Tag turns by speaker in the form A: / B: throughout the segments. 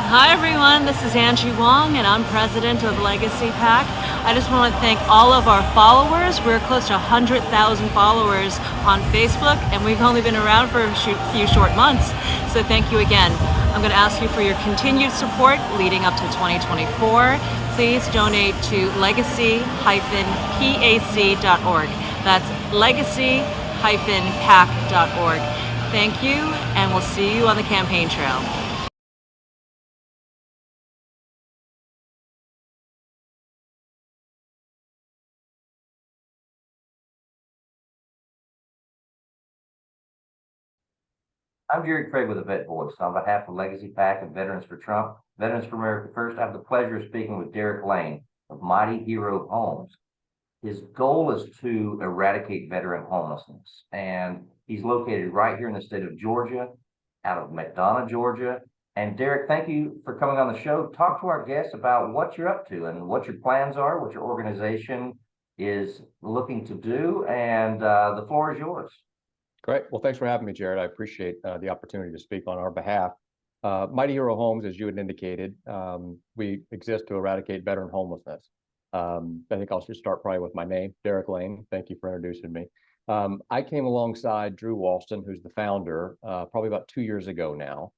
A: Hi everyone, this is Angie Wong and I'm president of Legacy PAC. I just want to thank all of our followers. We're close to 100,000 followers on Facebook and we've only been around for a few short months. So thank you again. I'm going to ask you for your continued support leading up to 2024. Please donate to legacy-pac.org. That's legacy-pac.org. Thank you, and we'll see you on the campaign trail.
B: I'm Jerry Craig with the Vet Voice. On behalf of Legacy PAC and Veterans for Trump, Veterans for America First, I have the pleasure of speaking with Derek Layne of Mighty Hero Homes. His goal is to eradicate veteran homelessness, and he's located right here in the state of Georgia, out of McDonough, Georgia. And Derek, thank you for coming on the show. Talk to our guests about what you're up to and what your plans are, what your organization is looking to do, and the floor is yours.
C: Great. Well, thanks for having me, Jared. I appreciate the opportunity to speak on our behalf. Mighty Hero Homes, as you had indicated, we exist to eradicate veteran homelessness. I think I'll just start probably with my name, Derek Layne. Thank you for introducing me. I came alongside Drew Walston, who's the founder, probably about 2 years ago now.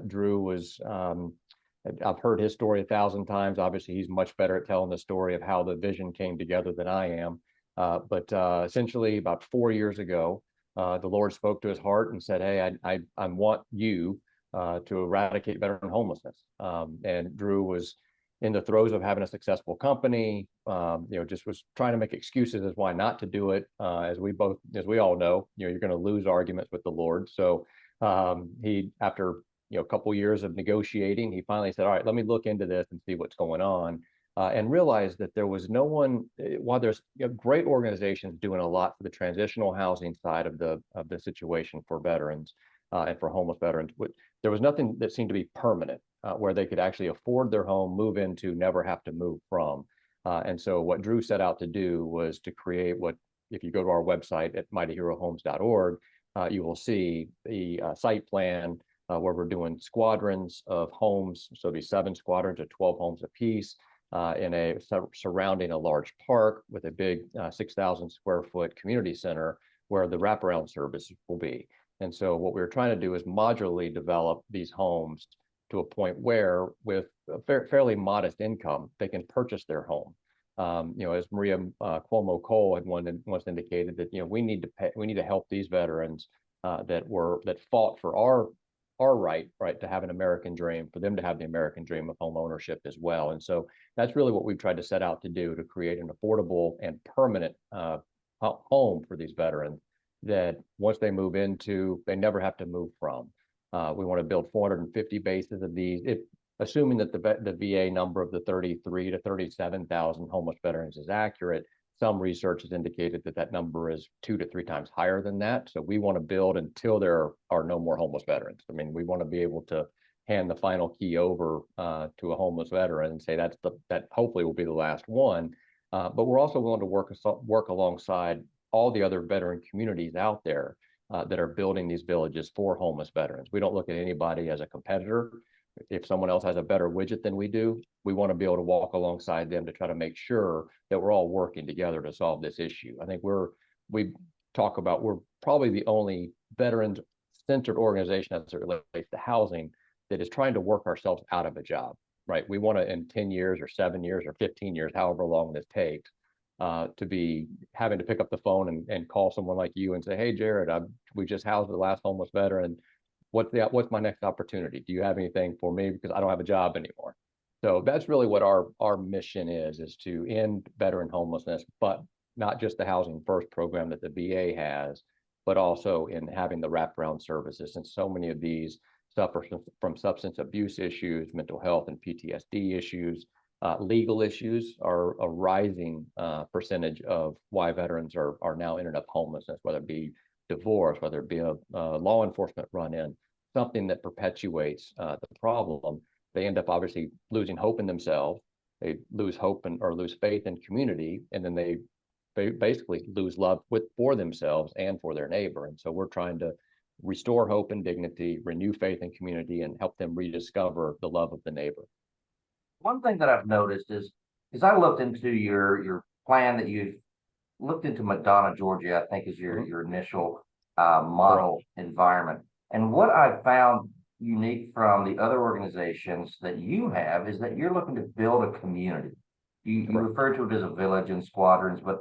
C: Drew was, I've heard his story 1,000 times. Obviously, he's much better at telling the story of how the vision came together than I am. But essentially, about 4 years ago, the Lord spoke to his heart and said, "Hey, I want you to eradicate veteran homelessness." And Drew was in the throes of having a successful company, just was trying to make excuses as why not to do it. As we all know, you're going to lose arguments with the Lord. So he, after a couple years of negotiating, he finally said, "All right, let me look into this and see what's going on." And realized that there was no one, while there's great organizations doing a lot for the transitional housing side of the situation for veterans and for homeless veterans, there was nothing that seemed to be permanent where they could actually afford their home, move into, never have to move from. And so what Drew set out to do was to create what, if you go to our website at mightyherohomes.org, you will see the site plan where we're doing squadrons of homes. So it'll be 7 squadrons of 12 homes apiece. Surrounding a large park with a big 6,000 square foot community center where the wraparound service will be. And so what we're trying to do is modularly develop these homes to a point where, with a fairly modest income, they can purchase their home. As Maria Cuomo Cole had once indicated, that we need to help these veterans that fought for our right to have an American dream, for them to have the American dream of home ownership as well. And so that's really what we've tried to set out to do, to create an affordable and permanent home for these veterans that once they move into, they never have to move from. We want to build 450 bases of these, assuming that the VA number of the 33 to 37,000 homeless veterans is accurate. Some research has indicated that that number is 2 to 3 times higher than that. So we want to build until there are no more homeless veterans. I mean, we want to be able to hand the final key over to a homeless veteran and say that hopefully will be the last one. But we're also willing to work alongside all the other veteran communities out there that are building these villages for homeless veterans. We don't look at anybody as a competitor. If someone else has a better widget than we do, we want to be able to walk alongside them to try to make sure that we're all working together to solve this issue. I think we're probably the only veterans-centered organization as it relates to housing that is trying to work ourselves out of a job, right? We want to, in 10 years or 7 years or 15 years, however long this takes, to be having to pick up the phone and call someone like you and say, "Hey, Jared, we just housed the last homeless veteran. What's my next opportunity? Do you have anything for me? Because I don't have a job anymore." So that's really what our mission is to end veteran homelessness, but not just the Housing First program that the VA has, but also in having the wraparound services. And so many of these suffer from substance abuse issues, mental health and PTSD issues. Legal issues are a rising percentage of why veterans are now ending up homelessness, whether it be divorce, whether it be a law enforcement run-in, something that perpetuates the problem. They end up obviously losing hope in themselves. They lose hope or lose faith in community, and then they basically lose love for themselves and for their neighbor. And so we're trying to restore hope and dignity, renew faith in community, and help them rediscover the love of the neighbor.
B: One thing that I've noticed is I looked into your plan that you've looked into McDonough, Georgia, I think is your initial model environment. And what I've found unique from the other organizations that you have is that you're looking to build a community. You refer to it as a village and squadrons, but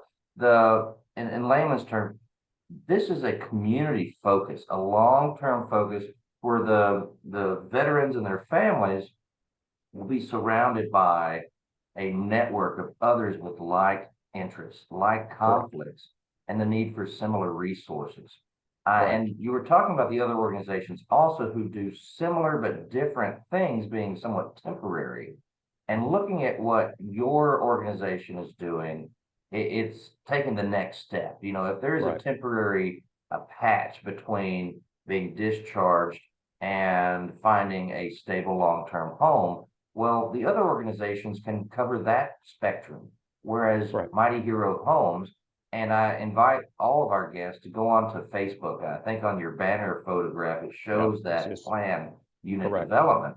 B: in layman's terms, this is a community focus, a long-term focus where the veterans and their families will be surrounded by a network of others with like interests, like conflicts, and the need for similar resources. And you were talking about the other organizations also who do similar but different things being somewhat temporary. And looking at what your organization is doing, it's taking the next step. You know, if there is a temporary patch between being discharged and finding a stable long-term home, well, the other organizations can cover that spectrum. Whereas Mighty Hero Homes, and I invite all of our guests to go onto Facebook. I think on your banner photograph, it shows that plan unit development.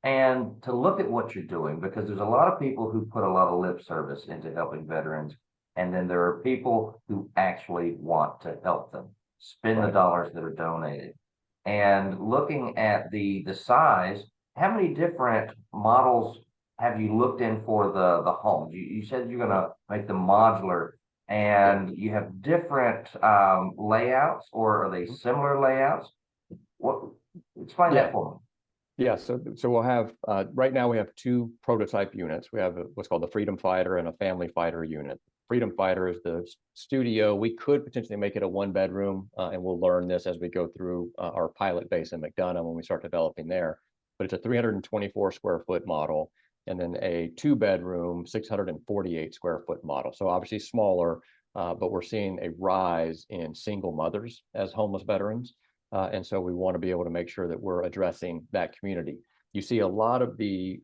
B: And to look at what you're doing, because there's a lot of people who put a lot of lip service into helping veterans, and then there are people who actually want to help them spend the dollars that are donated. And looking at the size, how many different models have you looked in for the homes? You said you're going to make them modular, and you have different layouts, or are they similar layouts? Explain that for me.
C: Yeah, so we'll have, right now we have two prototype units. We have what's called the Freedom Fighter and a Family Fighter unit. Freedom Fighter is the studio. We could potentially make it a 1-bedroom, and we'll learn this as we go through our pilot base in McDonough when we start developing there. But it's a 324 square foot model, and then a 2-bedroom, 648 square foot model. So obviously smaller, but we're seeing a rise in single mothers as homeless veterans. And so we want to be able to make sure that we're addressing that community. You see a lot of the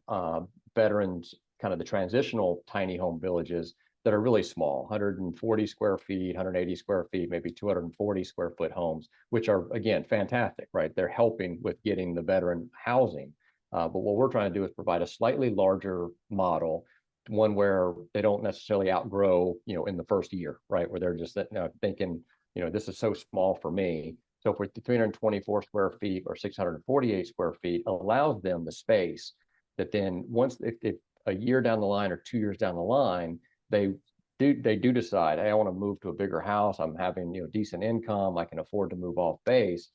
C: veterans, kind of the transitional tiny home villages that are really small, 140 square feet, 180 square feet, maybe 240 square foot homes, which are, again, fantastic, right? They're helping with getting the veteran housing. But what we're trying to do is provide a slightly larger model, one where they don't necessarily outgrow, in the first year, right? Where they're just thinking, this is so small for me. So if we're 324 square feet or 648 square feet, allows them the space that then once, if a year down the line or 2 years down the line, they do decide, hey, I want to move to a bigger house. I'm having, decent income. I can afford to move off base.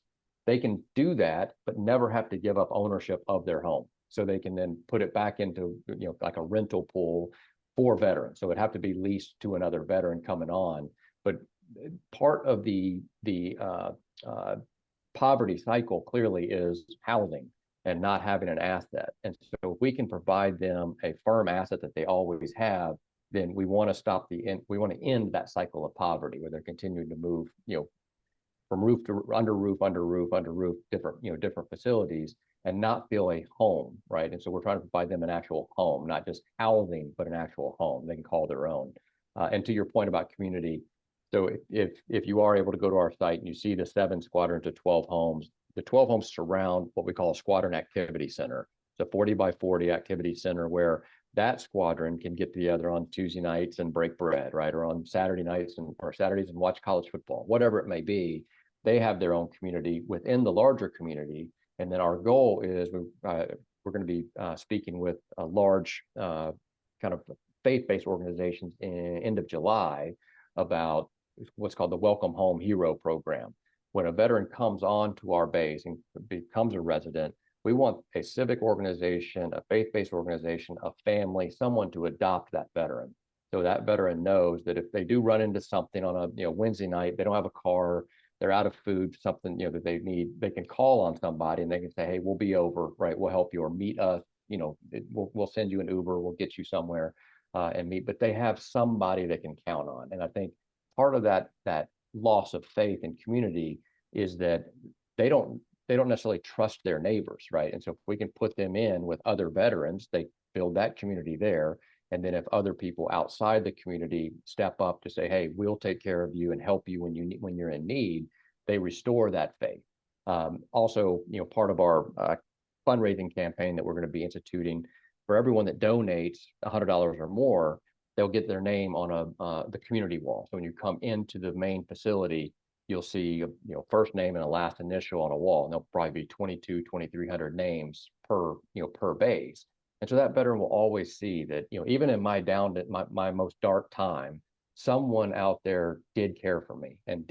C: They can do that, but never have to give up ownership of their home. So they can then put it back into, like a rental pool for veterans. So it'd have to be leased to another veteran coming on. But part of the poverty cycle clearly is housing and not having an asset. And so if we can provide them a firm asset that they always have, then we want to end that cycle of poverty where they're continuing to move, from roof to under roof, different facilities, and not feel a home, right? And so we're trying to provide them an actual home, not just housing, but an actual home they can call their own. And to your point about community, so if you are able to go to our site and you see the 7 squadrons to 12 homes, the 12 homes surround what we call a squadron activity center. It's a 40 by 40 activity center where that squadron can get together on Tuesday nights and break bread, right? Or on Saturday nights or Saturdays and watch college football, whatever it may be. They have their own community within the larger community. And then our goal is we're going to be speaking with a large kind of faith-based organizations in end of July about what's called the Welcome Home Hero program. When a veteran comes on to our base and becomes a resident, we want a civic organization, a faith-based organization, a family, someone to adopt that veteran. So that veteran knows that if they do run into something on a Wednesday night, they don't have a car, they're out of food, something that they need, they can call on somebody and they can say, hey, we'll be over, right? We'll help you, or meet us, we'll send you an Uber, we'll get you somewhere and meet. But they have somebody they can count on. And I think part of that loss of faith in community is that they don't necessarily trust their neighbors, right? And so if we can put them in with other veterans, they build that community there. And then if other people outside the community step up to say, hey, we'll take care of you and help you when you're in need, they restore that faith. Also, part of our fundraising campaign that we're going to be instituting, for everyone that donates $100 or more, they'll get their name on the community wall. So when you come into the main facility, you'll see first name and a last initial on a wall, and there'll probably be 2,300 names per base. And so that veteran will always see that, even in my most dark time, someone out there did care for me and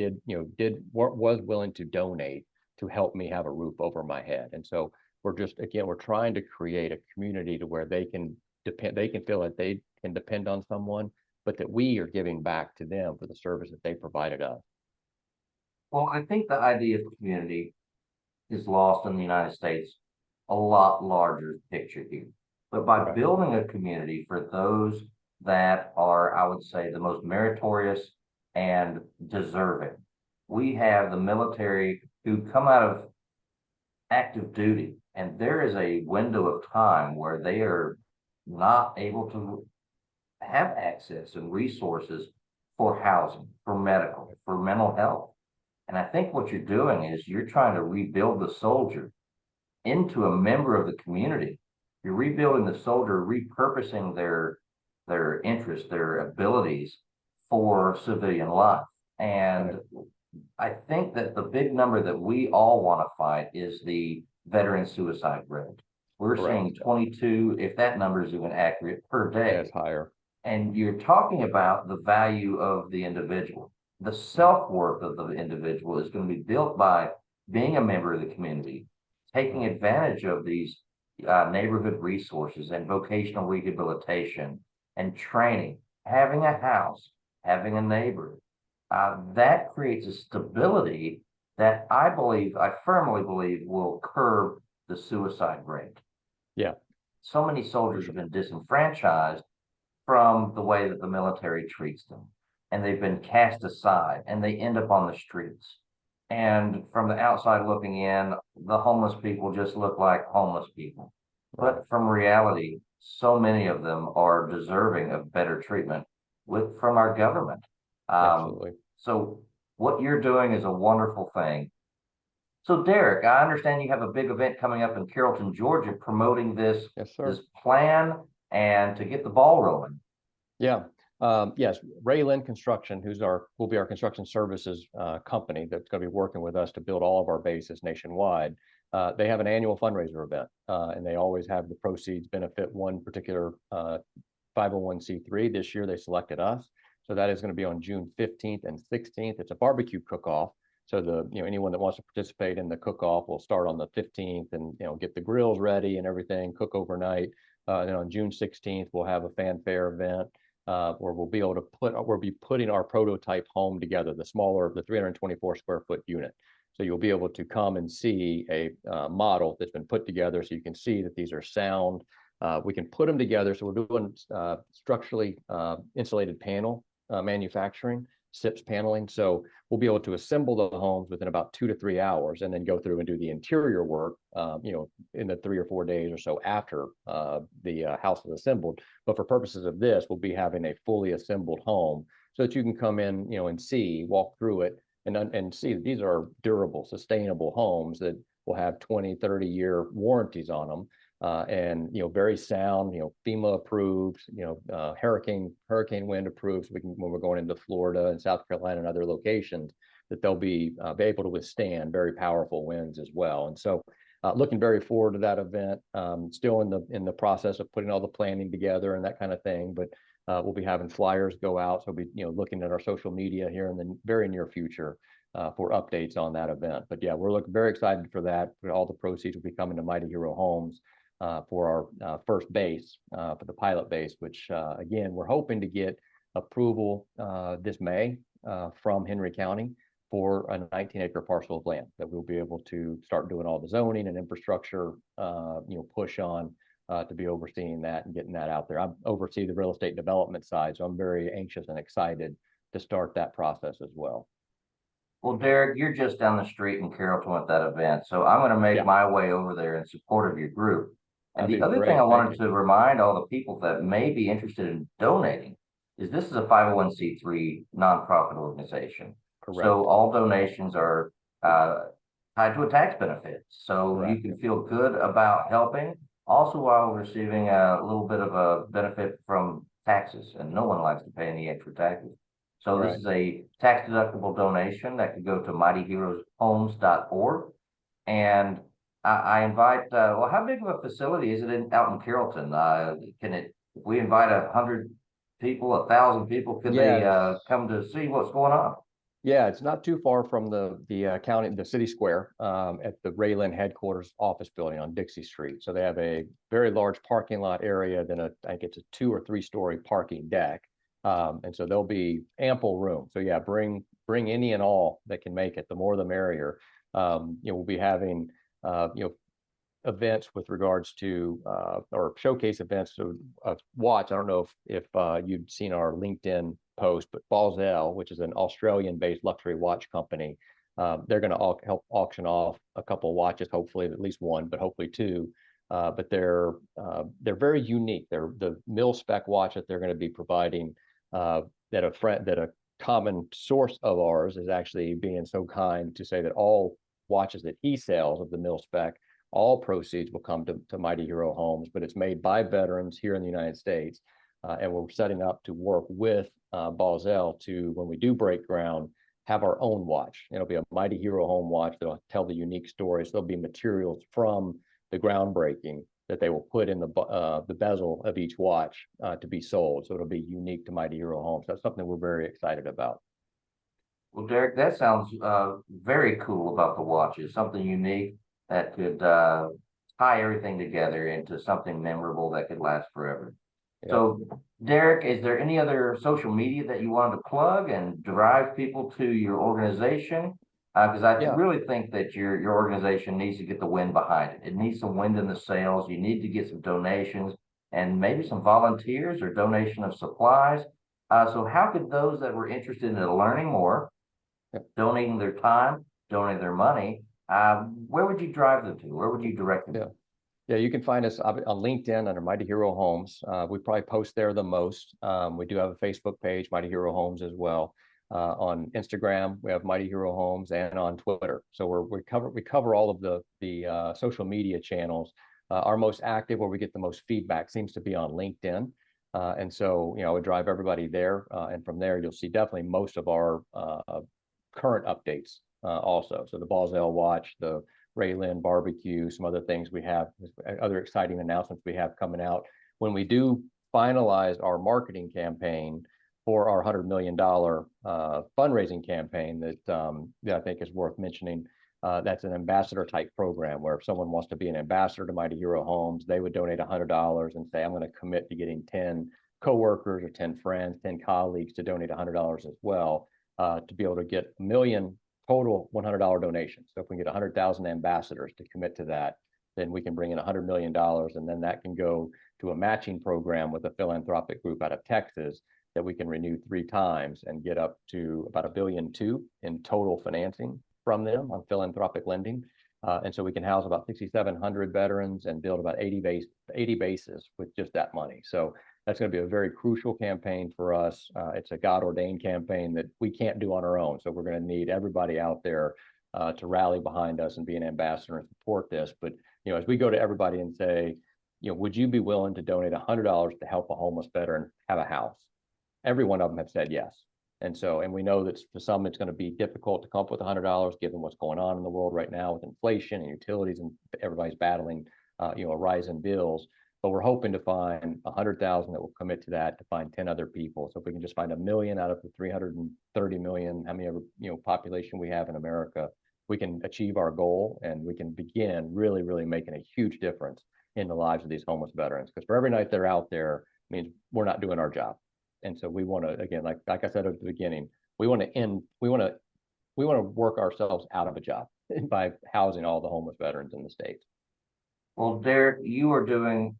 C: was willing to donate to help me have a roof over my head. And so we're trying to create a community to where they can feel that they can depend on someone, but that we are giving back to them for the service that they provided us.
B: Well, I think the idea of community is lost in the United States, a lot larger picture here. But by
C: Right.
B: building a community for those that are, I would say, the most meritorious and deserving, we have the military who come out of active duty, and there is a window of time where they are not able to have access and resources for housing, for medical, for mental health. And I think what you're doing is you're trying to rebuild the soldier into a member of the community. You're rebuilding the soldier, repurposing their interests, their abilities for civilian life. And I think that the big number that we all want to fight is the veteran suicide rate. We're seeing 22, if that number is even accurate, per day.
C: That's higher.
B: And you're talking about the value of the individual. The self-worth of the individual is going to be built by being a member of the community, taking advantage of these neighborhood resources and vocational rehabilitation and training, having a house, having a neighbor. That creates a stability that I firmly believe will curb the suicide rate.
C: Yeah.
B: So many soldiers have been disenfranchised from the way that the military treats them, and they've been cast aside, and they end up on the streets. And from the outside looking in, the homeless people just look like homeless people. But from reality, so many of them are deserving of better treatment from our government.
C: Absolutely.
B: So what you're doing is a wonderful thing. So Derek, I understand you have a big event coming up in Carrollton, Georgia, promoting this plan and to get the ball rolling.
C: Yeah. Yes, Layne Construction, will be our construction services company that's going to be working with us to build all of our bases nationwide. They have an annual fundraiser event, and they always have the proceeds benefit one particular 501c3. This year they selected us, so that is going to be on June 15th and 16th. It's a barbecue cook-off. So anyone that wants to participate in the cook-off will start on the 15th and get the grills ready and everything, cook overnight. Then on June 16th we'll have a fanfare event where we'll be able to putting our prototype home together, the 324 square foot unit. So you'll be able to come and see a model that's been put together, so you can see that these are sound. We can put them together. So we're doing structurally insulated panel manufacturing, SIPS paneling. So we'll be able to assemble the homes within about 2 to 3 hours, and then go through and do the interior work, in the 3 or 4 days or so after the house is assembled. But for purposes of this, we'll be having a fully assembled home so that you can come in, and walk through it and see that these are durable, sustainable homes that will have 20, 30-year warranties on them. And very sound, FEMA approved, hurricane wind approved. So when we're going into Florida and South Carolina and other locations, that they'll be able to withstand very powerful winds as well. And so, looking very forward to that event. Still in the process of putting all the planning together and that kind of thing. But we'll be having flyers go out. So we'll be looking at our social media here in the very near future for updates on that event. But yeah, we're looking very excited for that. All the proceeds will be coming to Mighty Hero Homes for our first base, for the pilot base, which again, we're hoping to get approval this May from Henry County for a 19-acre parcel of land that we'll be able to start doing all the zoning and infrastructure, push on to be overseeing that and getting that out there. I oversee the real estate development side, so I'm very anxious and excited to start that process as well.
B: Well, Derek, you're just down the street in Carrollton at that event, so I'm going to make my way over there in support of your group. And the other thing I wanted to remind all the people that may be interested in donating is this is a 501c3 nonprofit organization. Correct. So all donations are tied to a tax benefit. So
C: Correct.
B: you can feel good about helping, also while receiving a little bit of a benefit from taxes, and no one likes to pay any extra taxes. So this
C: Right.
B: is a tax deductible donation that could go to mightyheroeshomes.org. And I invite, well, how big of a facility is it out in Carrollton? If we invite 100 people, 1,000 people, could they
C: Yeah,
B: come to see what's going on?
C: yeah, it's not too far from the city square at the Layne headquarters office building on Dixie Street. So they have a very large parking lot area, then I think it's a 2 or 3 story parking deck. And so there'll be ample room. So yeah, bring any and all that can make it. The more the merrier. We'll be having events with regards to or showcase events of watch. I don't know if you'd seen our LinkedIn post, but Balzell, which is an Australian-based luxury watch company, they're going to help auction off a couple of watches, hopefully at least one, but hopefully two. But they're very unique. They're the mil spec watch that they're going to be providing. That a common source of ours is actually being so kind to say that all watches that he sells of the mil spec, all proceeds will come to Mighty Hero Homes, but it's made by veterans here in the United States. And we're setting up to work with Balzell to, when we do break ground, have our own watch. It'll be a Mighty Hero Home watch that'll tell the unique stories. There'll be materials from the groundbreaking that they will put in the bezel of each watch to be sold. So it'll be unique to Mighty Hero Homes. That's something we're very excited about.
B: Well, Derek, that sounds very cool about the watches, something unique that could tie everything together into something memorable that could last forever.
C: Yeah.
B: So, Derek, is there any other social media that you wanted to plug and drive people to your organization? Because I
C: Yeah.
B: really think that your organization needs to get the wind behind it. It needs some wind in the sails. You need to get some donations and maybe some volunteers or donation of supplies. So how could those that were interested in learning more, donating their time, donating their money, where would you drive them to? Where would you direct them to?
C: Yeah, you can find us on LinkedIn under Mighty Hero Homes. We probably post there the most. We do have a Facebook page, Mighty Hero Homes, as well. On Instagram, we have Mighty Hero Homes, and on Twitter. So we cover all of the social media channels. Our most active, where we get the most feedback, seems to be on LinkedIn. And so, I would drive everybody there, and from there you'll see definitely most of our current updates also. So the Balzell watch, the Layne barbecue, some other things we have, other exciting announcements we have coming out. When we do finalize our marketing campaign for our $100 million fundraising campaign that I think is worth mentioning, that's an ambassador type program where if someone wants to be an ambassador to Mighty Hero Homes, they would donate $100 and say, I'm going to commit to getting 10 coworkers or 10 friends, 10 colleagues to donate $100 as well, to be able to get $1 million total $100 donation. So if we get 100,000 ambassadors to commit to that, then we can bring in $100 million, and then that can go to a matching program with a philanthropic group out of Texas that we can renew 3 times and get up to about $1.2 billion in total financing from them on philanthropic lending. And so we can house about 6,700 veterans and build about 80 bases with just that money. So that's going to be a very crucial campaign for us. It's a God-ordained campaign that we can't do on our own. So we're going to need everybody out there to rally behind us and be an ambassador and support this. But as we go to everybody and say, would you be willing to donate $100 to help a homeless veteran have a house? Every one of them have said yes. And we know that for some, it's going to be difficult to come up with $100 given what's going on in the world right now with inflation and utilities, and everybody's battling, a rise in bills. But we're hoping to find 100,000 that will commit to that, to find 10 other people. So if we can just find 1 million out of the 330 million, how many ever, population we have in America, we can achieve our goal, and we can begin really, really making a huge difference in the lives of these homeless veterans. Because for every night they're out there means we're not doing our job. And so we want to, again, like I said at the beginning, we want to work ourselves out of a job by housing all the homeless veterans in the state.
B: Well, Derek, you are doing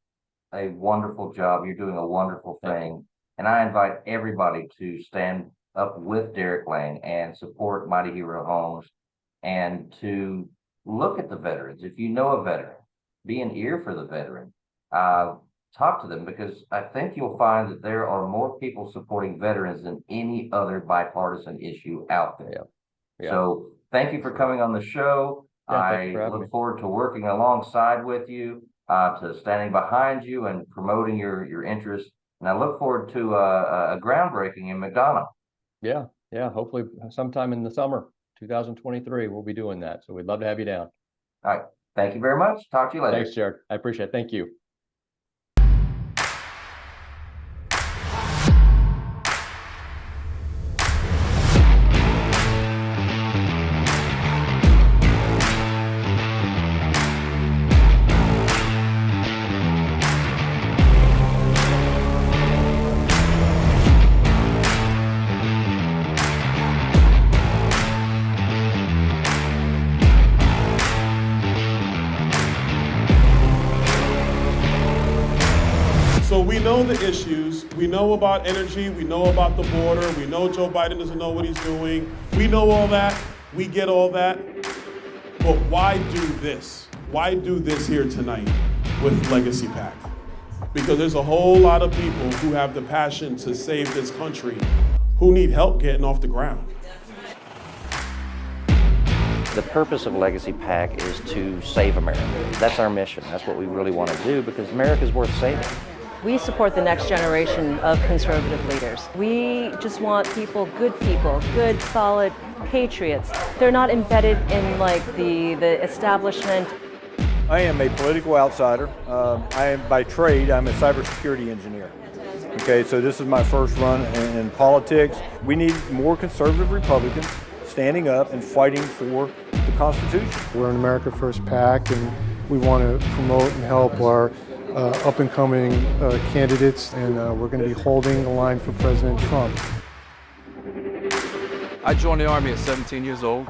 B: a wonderful job. You're doing a wonderful thing. And I invite everybody to stand up with Derek Layne and support Mighty Hero Homes, and to look at the veterans. If you know a veteran, be an ear for the veteran. Talk to them, because I think you'll find that there are more people supporting veterans than any other bipartisan issue out there.
C: Yeah.
B: So thank you for coming on the show.
C: Yeah, thank you
B: I
C: for having me.
B: look forward to working alongside with you, to standing behind you and promoting your interests. And I look forward to a groundbreaking in McDonough.
C: Yeah, hopefully sometime in the summer, 2023, we'll be doing that. So we'd love to have you down.
B: All right. Thank you very much. Talk to you later.
C: Thanks, Jared. I appreciate it. Thank you.
D: So we know the issues, we know about energy, we know about the border, we know Joe Biden doesn't know what he's doing. We know all that, we get all that, but why do this? Why do this here tonight with Legacy PAC? Because there's a whole lot of people who have the passion to save this country who need help getting off the ground.
B: The purpose of Legacy PAC is to save America. That's our mission. That's what we really want to do because America is worth saving.
A: We support the next generation of conservative leaders. We just want good, solid patriots. They're not embedded in like the establishment.
E: I am a political outsider. I am by trade, I'm a cybersecurity engineer. Okay, so this is my first run in politics. We need more conservative Republicans standing up and fighting for the Constitution.
F: We're an America First PAC, and we want to promote and help our up-and-coming candidates, and we're going to be holding the line for President Trump.
G: I joined the Army at 17 years old.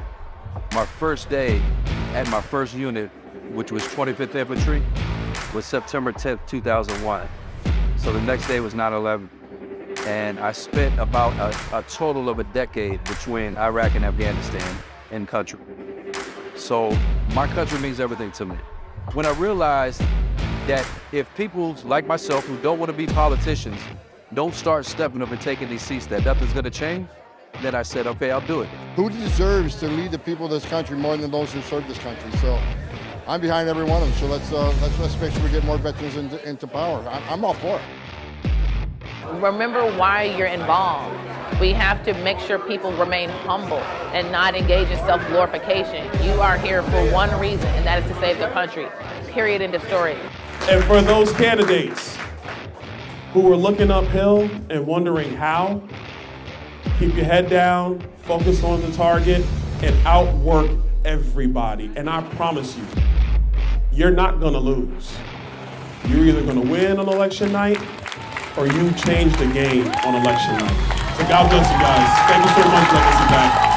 G: My first day at my first unit, which was 25th Infantry, was September 10th, 2001. So the next day was 9/11. And I spent about a total of a decade between Iraq and Afghanistan in country. So my country means everything to me. When I realized that if people like myself who don't want to be politicians don't start stepping up and taking these seats, that nothing's going to change, then I said, okay, I'll do it.
H: Who deserves to lead the people of this country more than those who serve this country? So I'm behind every one of them. So let's make sure we get more veterans into power. I'm all for it.
I: Remember why you're involved. We have to make sure people remain humble and not engage in self-glorification. You are here for one reason, and that is to save the country. Period, end of story.
D: And for those candidates who are looking uphill and wondering how, keep your head down, focus on the target, and outwork everybody. And I promise you, you're not gonna lose. You're either gonna win on election night or you change the game on election night. So God bless you guys. Thank you so much, Legacy PAC.